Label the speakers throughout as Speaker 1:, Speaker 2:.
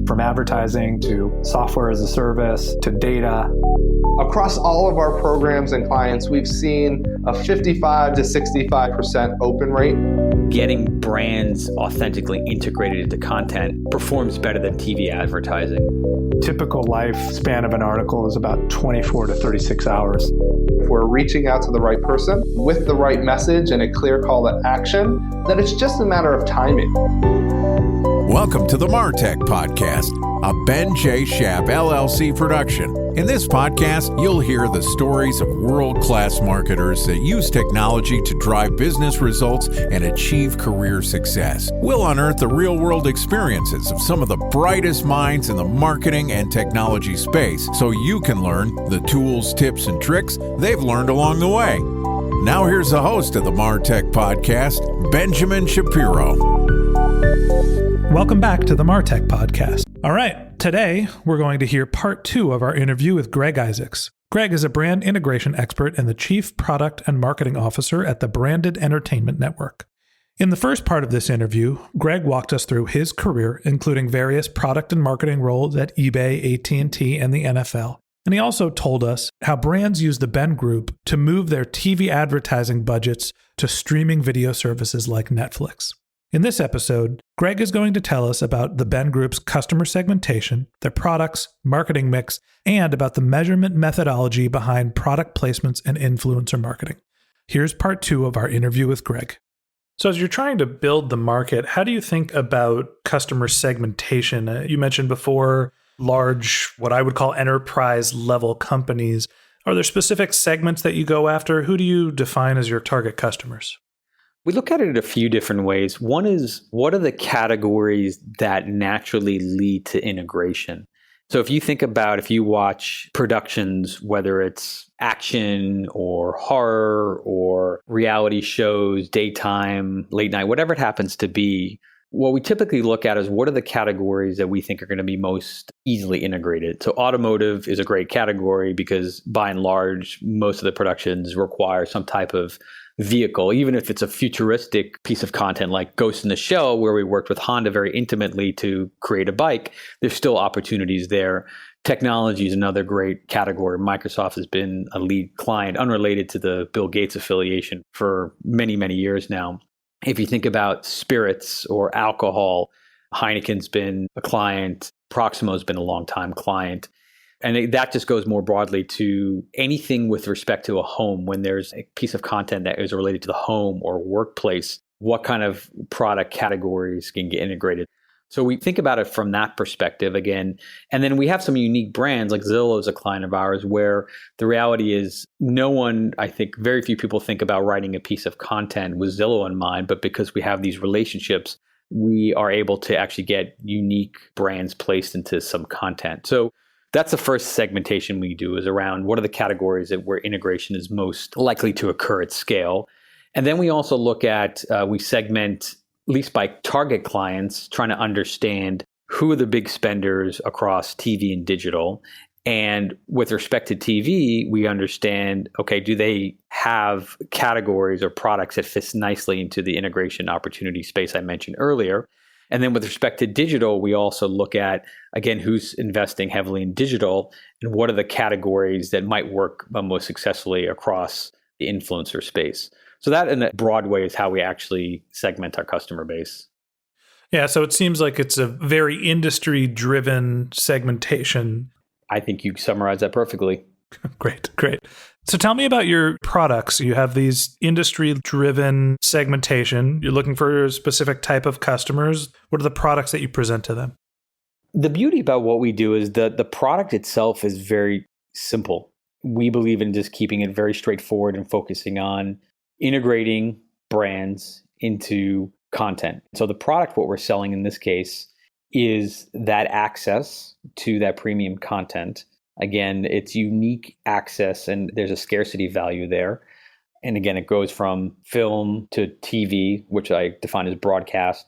Speaker 1: From advertising to software as a service to data.
Speaker 2: Across all of our programs and clients, we've seen a 55 to 65% open rate.
Speaker 3: Getting brands authentically integrated into content performs better than TV advertising.
Speaker 1: Typical lifespan of an article is about 24 to 36 hours.
Speaker 2: If we're reaching out to the right person with the right message and a clear call to action, then it's just a matter of timing.
Speaker 4: Welcome to the Martech Podcast, a Ben J. Shap LLC production. In this podcast, you'll hear the stories of world-class marketers that use technology to drive business results and achieve career success. We'll unearth the real-world experiences of some of the brightest minds in the marketing and technology space so you can learn the tools, tips, and tricks they've learned along the way. Now here's the host of the Martech Podcast, Benjamin Shapiro.
Speaker 5: Welcome back to the Martech Podcast. All right, today we're going to hear part 2 of our interview with Greg Isaacs. Greg is a brand integration expert and the Chief Product and Marketing Officer at the Branded Entertainment Network. In the first part of this interview, Greg walked us through his career, including various product and marketing roles at eBay, AT&T, and the NFL. And he also told us how brands use the Ben Group to move their TV advertising budgets to streaming video services like Netflix. In this episode, Greg is going to tell us about the Ben Group's customer segmentation, their products, marketing mix, and about the measurement methodology behind product placements and influencer marketing. Here's part 2 of our interview with Greg. So as you're trying to build the market, how do you think about customer segmentation? You mentioned before large, what I would call enterprise level companies. Are there specific segments that you go after? Who do you define as your target customers?
Speaker 3: We look at it in a few different ways. One is, what are the categories that naturally lead to integration? So if you watch productions, whether it's action or horror or reality shows, daytime, late night, whatever it happens to be, what we typically look at is what are the categories that we think are going to be most easily integrated. So automotive is a great category because by and large, most of the productions require some type of vehicle, even if it's a futuristic piece of content like Ghost in the Shell, where we worked with Honda very intimately to create a bike, there's still opportunities there. Technology is another great category. Microsoft has been a lead client, unrelated to the Bill Gates affiliation, for many, many years now. If you think about spirits or alcohol, Heineken's been a client, Proximo's been a long time client. And that just goes more broadly to anything with respect to a home. When there's a piece of content that is related to the home or workplace, what kind of product categories can get integrated? So we think about it from that perspective again. And then we have some unique brands, like Zillow is a client of ours, where the reality is I think very few people think about writing a piece of content with Zillow in mind, but because we have these relationships, we are able to actually get unique brands placed into some content. So that's the first segmentation we do, is around what are the categories where integration is most likely to occur at scale. And then we also look at, we segment, at least by target clients, trying to understand who are the big spenders across TV and digital. And with respect to TV, we understand, okay, do they have categories or products that fit nicely into the integration opportunity space I mentioned earlier? And then with respect to digital, we also look at, again, who's investing heavily in digital and what are the categories that might work most successfully across the influencer space. So that in a broad way is how we actually segment our customer base.
Speaker 5: Yeah, so it seems like it's a very industry-driven segmentation.
Speaker 3: I think you summarized that perfectly.
Speaker 5: Great. So tell me about your products. You have these industry-driven segmentation. You're looking for a specific type of customers. What are the products that you present to them?
Speaker 3: The beauty about what we do is that the product itself is very simple. We believe in just keeping it very straightforward and focusing on integrating brands into content. So the product, what we're selling in this case, is that access to that premium content. Again, it's unique access and there's a scarcity value there. And again, it goes from film to TV, which I define as broadcast,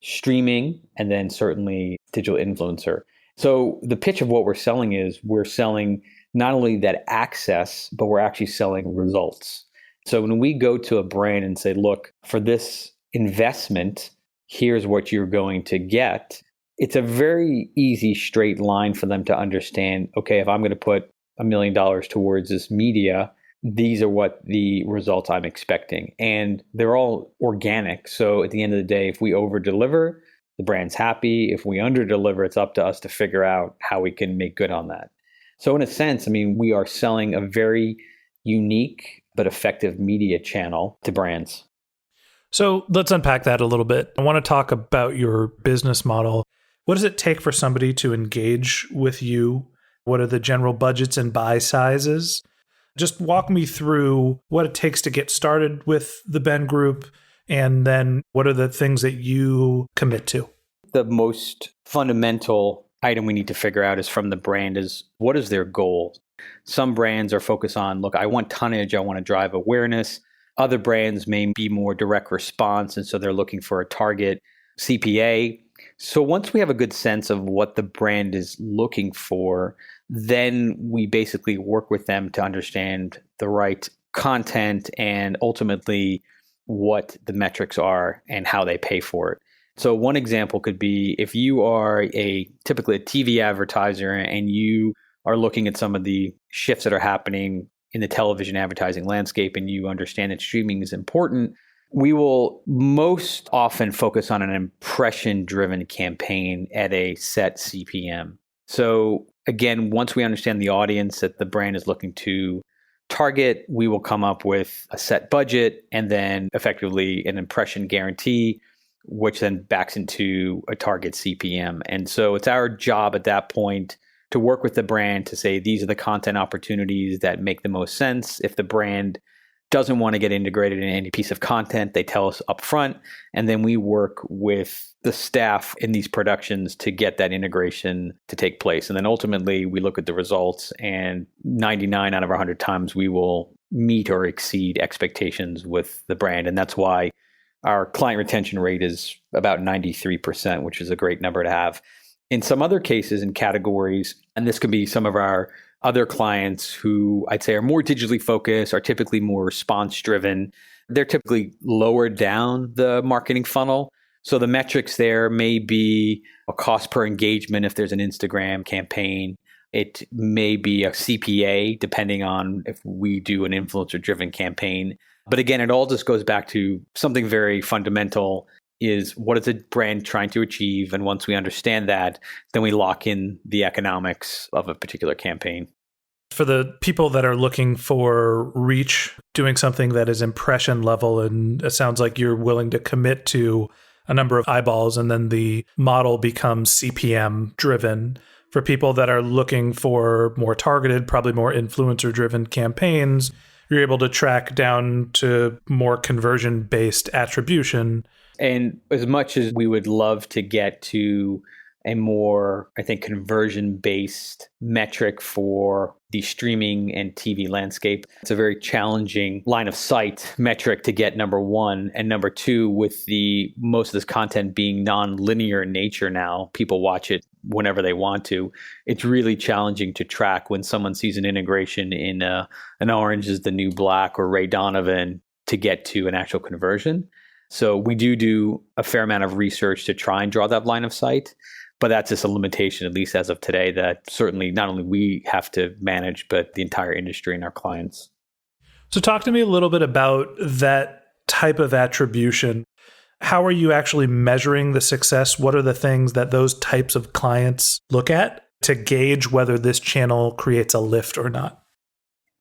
Speaker 3: streaming, and then certainly digital influencer. So the pitch of what we're selling is we're selling not only that access, but we're actually selling results. So when we go to a brand and say, look, for this investment, here's what you're going to get, it's a very easy straight line for them to understand, okay, if I'm going to put $1 million towards this media, these are what the results I'm expecting. And they're all organic. So at the end of the day, if we over deliver, the brand's happy. If we under deliver, it's up to us to figure out how we can make good on that. So in a sense, I mean, we are selling a very unique but effective media channel to brands.
Speaker 5: So let's unpack that a little bit. I want to talk about your business model. What does it take for somebody to engage with you? What are the general budgets and buy sizes? Just walk me through what it takes to get started with the Ben Group, and then what are the things that you commit to?
Speaker 3: The most fundamental item we need to figure out is from the brand is what is their goal? Some brands are focused on, look, I want tonnage, I want to drive awareness. Other brands may be more direct response, and so they're looking for a target CPA. So once we have a good sense of what the brand is looking for, then we basically work with them to understand the right content and ultimately what the metrics are and how they pay for it. So one example could be if you are typically a TV advertiser and you are looking at some of the shifts that are happening in the television advertising landscape and you understand that streaming is important, we will most often focus on an impression-driven campaign at a set CPM. So again, once we understand the audience that the brand is looking to target, we will come up with a set budget and then effectively an impression guarantee, which then backs into a target CPM. And so it's our job at that point to work with the brand to say, these are the content opportunities that make the most sense. If the brand doesn't want to get integrated in any piece of content, they tell us upfront, and then we work with the staff in these productions to get that integration to take place. And then ultimately we look at the results, and 99 out of 100 times we will meet or exceed expectations with the brand. And that's why our client retention rate is about 93%, which is a great number to have. In some other cases and categories, and this could be some of our other clients who I'd say are more digitally focused, are typically more response driven, they're typically lower down the marketing funnel. So the metrics there may be a cost per engagement if there's an Instagram campaign. It may be a CPA, depending on if we do an influencer-driven campaign. But again, it all just goes back to something very fundamental is what is a brand trying to achieve? And once we understand that, then we lock in the economics of a particular campaign.
Speaker 5: For the people that are looking for reach, doing something that is impression level, and it sounds like you're willing to commit to a number of eyeballs, and then the model becomes CPM driven. For people that are looking for more targeted, probably more influencer driven campaigns, you're able to track down to more conversion based attribution.
Speaker 3: And as much as we would love to get to a more, I think, conversion-based metric for the streaming and TV landscape, it's a very challenging line of sight metric to get, number one. And number two, with the most of this content being non-linear in nature now, people watch it whenever they want to. It's really challenging to track when someone sees an integration in an Orange is the New Black or Ray Donovan to get to an actual conversion. So we do a fair amount of research to try and draw that line of sight, but that's just a limitation, at least as of today, that certainly not only we have to manage, but the entire industry and our clients.
Speaker 5: So talk to me a little bit about that type of attribution. How are you actually measuring the success? What are the things that those types of clients look at to gauge whether this channel creates a lift or not?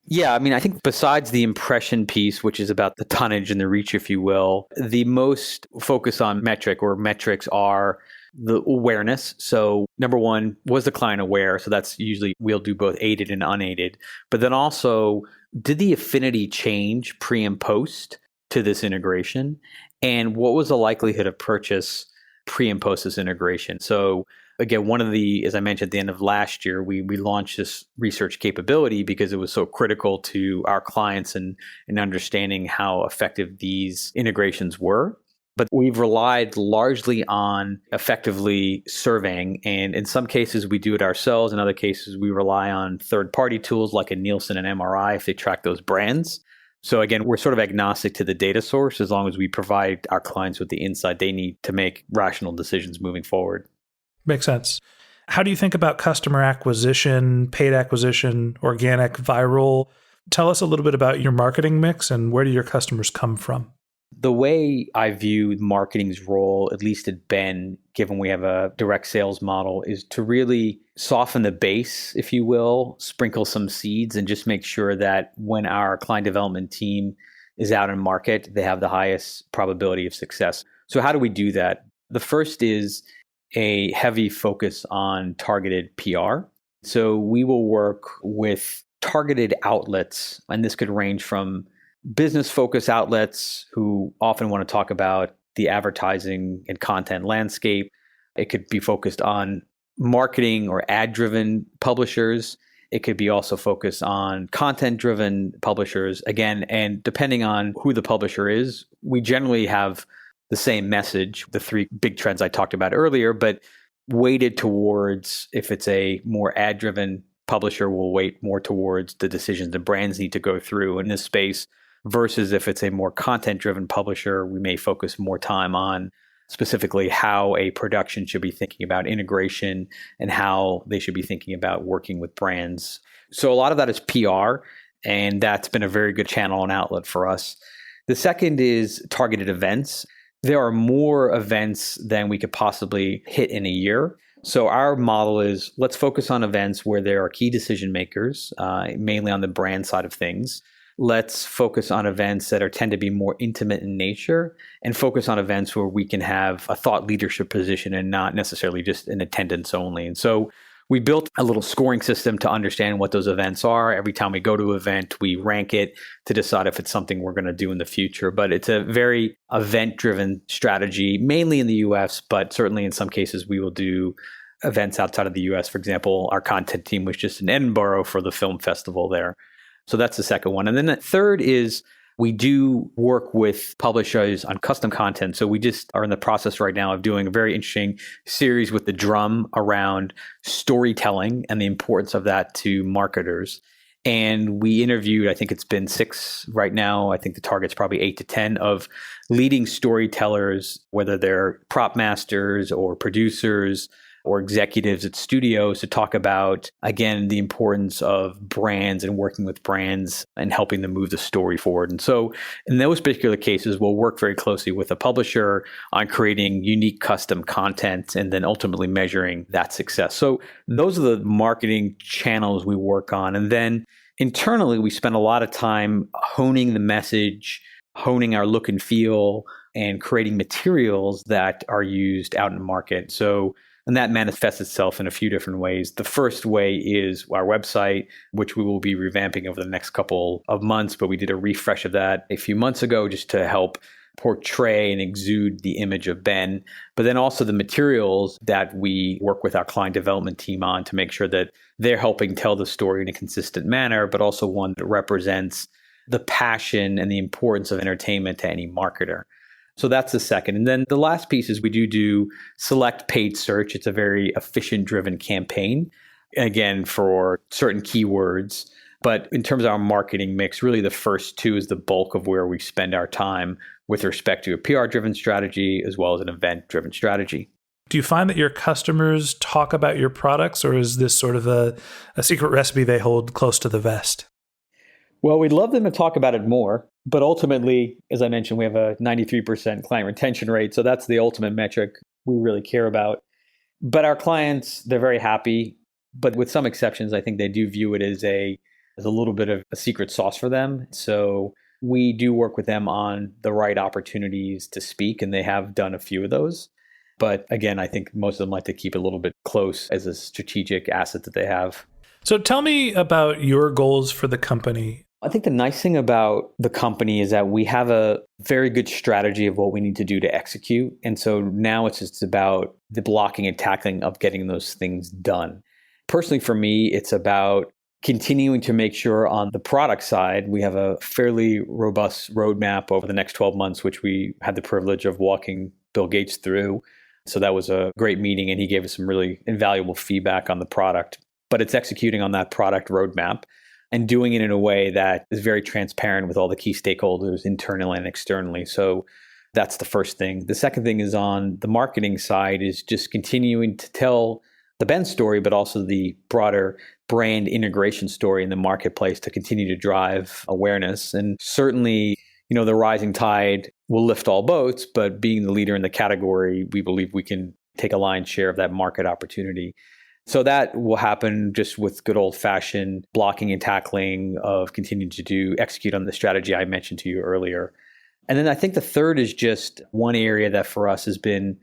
Speaker 3: Yeah, I mean, I think besides the impression piece, which is about the tonnage and the reach, if you will, the most focus on metrics are the awareness. So number one, was the client aware? So that's usually we'll do both aided and unaided. But then also, did the affinity change pre and post to this integration? And what was the likelihood of purchase pre and post this integration? So again, one of the, as I mentioned at the end of last year, we launched this research capability because it was so critical to our clients and understanding how effective these integrations were. But we've relied largely on effectively surveying. And in some cases, we do it ourselves. In other cases, we rely on third-party tools like a Nielsen and MRI if they track those brands. So again, we're sort of agnostic to the data source as long as we provide our clients with the insight they need to make rational decisions moving forward.
Speaker 5: Makes sense. How do you think about customer acquisition, paid acquisition, organic, viral? Tell us a little bit about your marketing mix and where do your customers come from?
Speaker 3: The way I view marketing's role, at least at Ben, given we have a direct sales model, is to really soften the base, if you will, sprinkle some seeds, and just make sure that when our client development team is out in market, they have the highest probability of success. So how do we do that? The first is a heavy focus on targeted PR. So we will work with targeted outlets, and this could range from business focus outlets who often want to talk about the advertising and content landscape. It could be focused on marketing or ad-driven publishers. It could be also focused on content-driven publishers. Again, and depending on who the publisher is, we generally have the same message, the three big trends I talked about earlier, but weighted towards, if it's a more ad-driven publisher, will weight more towards the decisions the brands need to go through in this space, versus if it's a more content-driven publisher, we may focus more time on specifically how a production should be thinking about integration and how they should be thinking about working with brands. So a lot of that is PR, and that's been a very good channel and outlet for us. The second is targeted events. There are more events than we could possibly hit in a year. So our model is, let's focus on events where there are key decision makers, mainly on the brand side of things. Let's focus on events that tend to be more intimate in nature, and focus on events where we can have a thought leadership position and not necessarily just an attendance only. And so we built a little scoring system to understand what those events are. Every time we go to an event, we rank it to decide if it's something we're going to do in the future. But it's a very event-driven strategy, mainly in the US, but certainly in some cases we will do events outside of the US. For example, our content team was just in Edinburgh for the film festival there. So that's the second one. And then the third is we do work with publishers on custom content. So we just are in the process right now of doing a very interesting series with The Drum around storytelling and the importance of that to marketers. And we interviewed, I think it's been 6 right now. I think the target's probably 8 to 10 of leading storytellers, whether they're prop masters or producers or executives at studios, to talk about, again, the importance of brands and working with brands and helping them move the story forward. And so in those particular cases, we'll work very closely with a publisher on creating unique custom content and then ultimately measuring that success. So those are the marketing channels we work on. And then internally, we spend a lot of time honing the message, honing our look and feel, and creating materials that are used out in the market. And that manifests itself in a few different ways. The first way is our website, which we will be revamping over the next couple of months, but we did a refresh of that a few months ago just to help portray and exude the image of Ben. But then also the materials that we work with our client development team on to make sure that they're helping tell the story in a consistent manner, but also one that represents the passion and the importance of entertainment to any marketer. So that's the second. And then the last piece is we do select paid search. It's a very efficient driven campaign, again, for certain keywords. But in terms of our marketing mix, really the first two is the bulk of where we spend our time with respect to a PR driven strategy as well as an event driven strategy.
Speaker 5: Do you find that your customers talk about your products, or is this sort of a secret recipe they hold close to the vest?
Speaker 3: Well, we'd love them to talk about it more. But ultimately, as I mentioned, we have a 93% client retention rate. So that's the ultimate metric we really care about. But our clients, they're very happy. But with some exceptions, I think they do view it as a little bit of a secret sauce for them. So we do work with them on the right opportunities to speak, and they have done a few of those. But again, I think most of them like to keep it a little bit close as a strategic asset that they have.
Speaker 5: So tell me about your goals for the company.
Speaker 3: I think the nice thing about the company is that we have a very good strategy of what we need to do to execute. And so now it's just about the blocking and tackling of getting those things done. Personally, for me, it's about continuing to make sure on the product side, we have a fairly robust roadmap over the next 12 months, which we had the privilege of walking Bill Gates through. So that was a great meeting, and he gave us some really invaluable feedback on the product. But it's executing on that product roadmap. and doing it in a way that is very transparent with all the key stakeholders internally and externally. So that's the first thing. The second thing is on the marketing side is just continuing to tell the Ben story, but also the broader brand integration story in the marketplace to continue to drive awareness. And certainly, the rising tide will lift all boats, but being the leader in the category, we believe we can take a lion's share of that market opportunity. So that will happen just with good old-fashioned blocking and tackling of continuing to execute on the strategy I mentioned to you earlier. And then I think the third is just one area that for us has been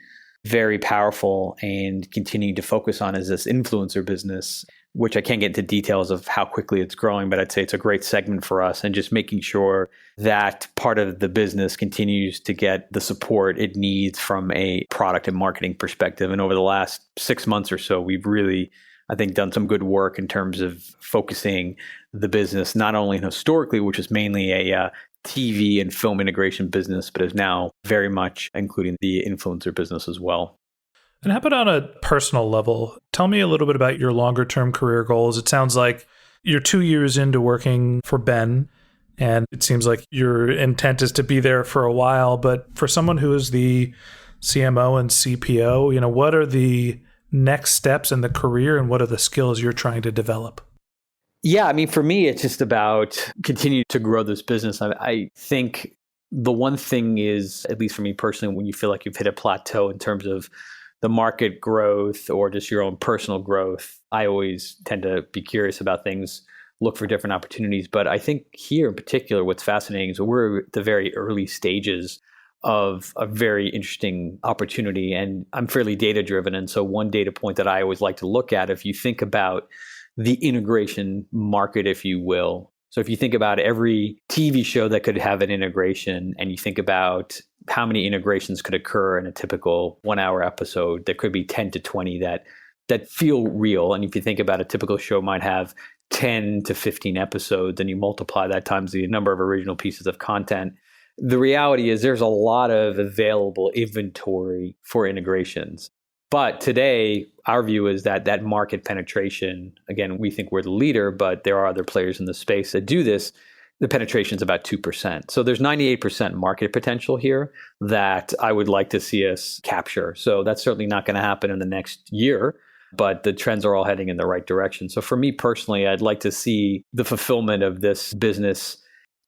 Speaker 3: very powerful and continuing to focus on is this influencer business, which I can't get into details of how quickly it's growing, but I'd say it's a great segment for us, and just making sure that part of the business continues to get the support it needs from a product and marketing perspective. And over the last 6 months or so, we've really, I think, done some good work in terms of focusing the business, not only historically, which is mainly a TV and film integration business, but is now very much including the influencer business as well.
Speaker 5: And how about on a personal level? Tell me a little bit about your longer term career goals. It sounds like you're 2 years into working for Ben, and it seems like your intent is to be there for a while. But for someone who is the CMO and CPO, what are the next steps in the career and what are the skills you're trying to develop?
Speaker 3: Yeah, for me, it's just about continuing to grow this business. I think the one thing is, at least for me personally, when you feel like you've hit a plateau in terms of the market growth or just your own personal growth, I always tend to be curious about things, look for different opportunities. But I think here in particular, what's fascinating is we're at the very early stages of a very interesting opportunity. And I'm fairly data driven. And so one data point that I always like to look at, if you think about the integration market, if you will. So if you think about every TV show that could have an integration, and you think about how many integrations could occur in a typical 1 hour episode, there could be 10 to 20 that feel real. And if you think about a typical show might have 10 to 15 episodes, and you multiply that times the number of original pieces of content, the reality is there's a lot of available inventory for integrations. But today, our view is that market penetration, again, we think we're the leader, but there are other players in the space that do this. The penetration is about 2%. So there's 98% market potential here that I would like to see us capture. So that's certainly not going to happen in the next year, but the trends are all heading in the right direction. So for me personally, I'd like to see the fulfillment of this business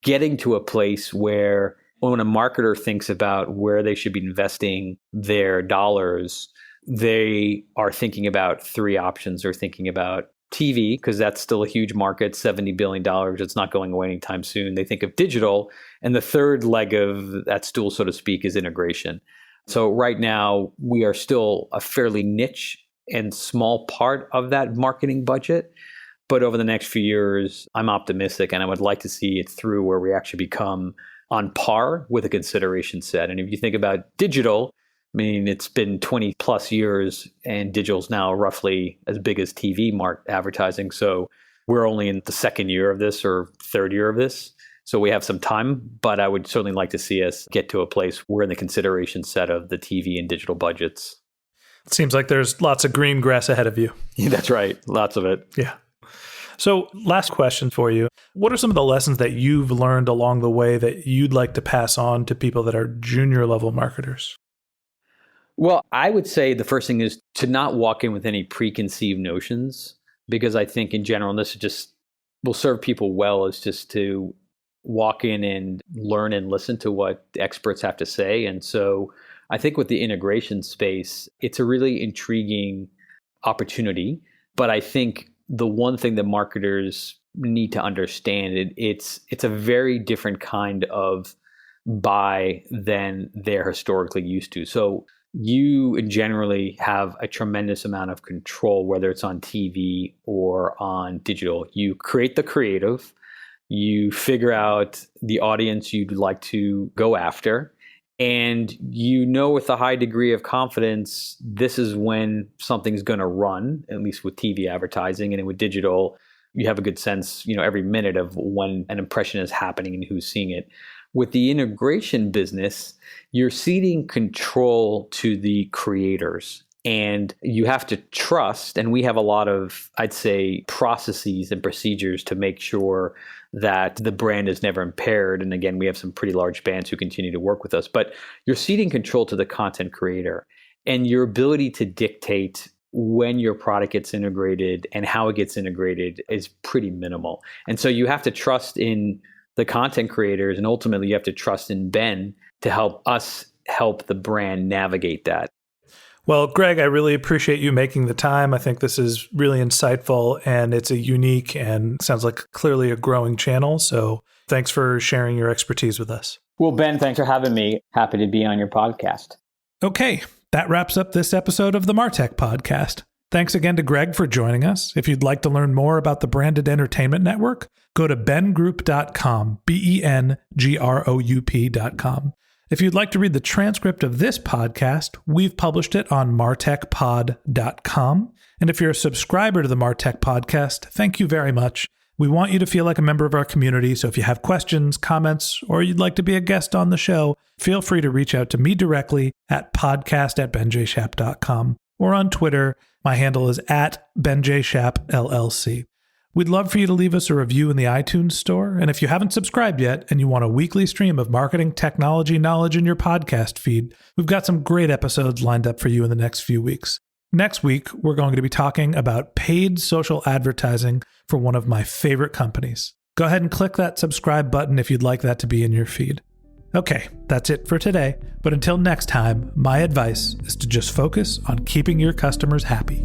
Speaker 3: getting to a place where when a marketer thinks about where they should be investing their dollars, they are thinking about three options. They're thinking about TV, because that's still a huge market, $70 billion. It's not going away anytime soon. They think of digital. And the third leg of that stool, so to speak, is integration. So right now, we are still a fairly niche and small part of that marketing budget. But over the next few years, I'm optimistic, and I would like to see it through where we actually become on par with a consideration set. And if you think about digital, it's been 20 plus years, and digital's now roughly as big as TV advertising. So we're only in the second year of this or third year of this. So we have some time, but I would certainly like to see us get to a place where we're in the consideration set of the TV and digital budgets.
Speaker 5: It seems like there's lots of green grass ahead of you.
Speaker 3: That's right. Lots of it.
Speaker 5: Yeah. So last question for you. What are some of the lessons that you've learned along the way that you'd like to pass on to people that are junior level marketers?
Speaker 3: Well, I would say the first thing is to not walk in with any preconceived notions, because I think in general, and this just will serve people well, is just to walk in and learn and listen to what the experts have to say. And so I think with the integration space, it's a really intriguing opportunity. But I think the one thing that marketers need to understand, it's a very different kind of buy than they're historically used to. So you generally have a tremendous amount of control, whether it's on TV or on digital. You create the creative, you figure out the audience you'd like to go after, and with a high degree of confidence, this is when something's going to run, at least with TV advertising. And with digital, you have a good sense, every minute of when an impression is happening and who's seeing it. With the integration business, you're ceding control to the creators. And you have to trust, and we have a lot of, I'd say, processes and procedures to make sure that the brand is never impaired. And again, we have some pretty large brands who continue to work with us, but you're ceding control to the content creator, and your ability to dictate when your product gets integrated and how it gets integrated is pretty minimal. And so you have to trust in the content creators, and ultimately you have to trust in Ben to help us help the brand navigate that.
Speaker 5: Well, Greg, I really appreciate you making the time. I think this is really insightful, and it's a unique and sounds like clearly a growing channel. So thanks for sharing your expertise with us.
Speaker 6: Well, Ben, thanks for having me. Happy to be on your podcast.
Speaker 5: Okay, that wraps up this episode of the MarTech podcast. Thanks again to Greg for joining us. If you'd like to learn more about the Branded Entertainment Network, go to bengroup.com, BENGROUP.com. If you'd like to read the transcript of this podcast, we've published it on martechpod.com. And if you're a subscriber to the MarTech podcast, thank you very much. We want you to feel like a member of our community, so if you have questions, comments, or you'd like to be a guest on the show, feel free to reach out to me directly at podcast@benjshap.com or on Twitter. My handle is @benjshapllc. We'd love for you to leave us a review in the iTunes store. And if you haven't subscribed yet and you want a weekly stream of marketing technology knowledge in your podcast feed, we've got some great episodes lined up for you in the next few weeks. Next week, we're going to be talking about paid social advertising for one of my favorite companies. Go ahead and click that subscribe button if you'd like that to be in your feed. Okay, that's it for today. But until next time, my advice is to just focus on keeping your customers happy.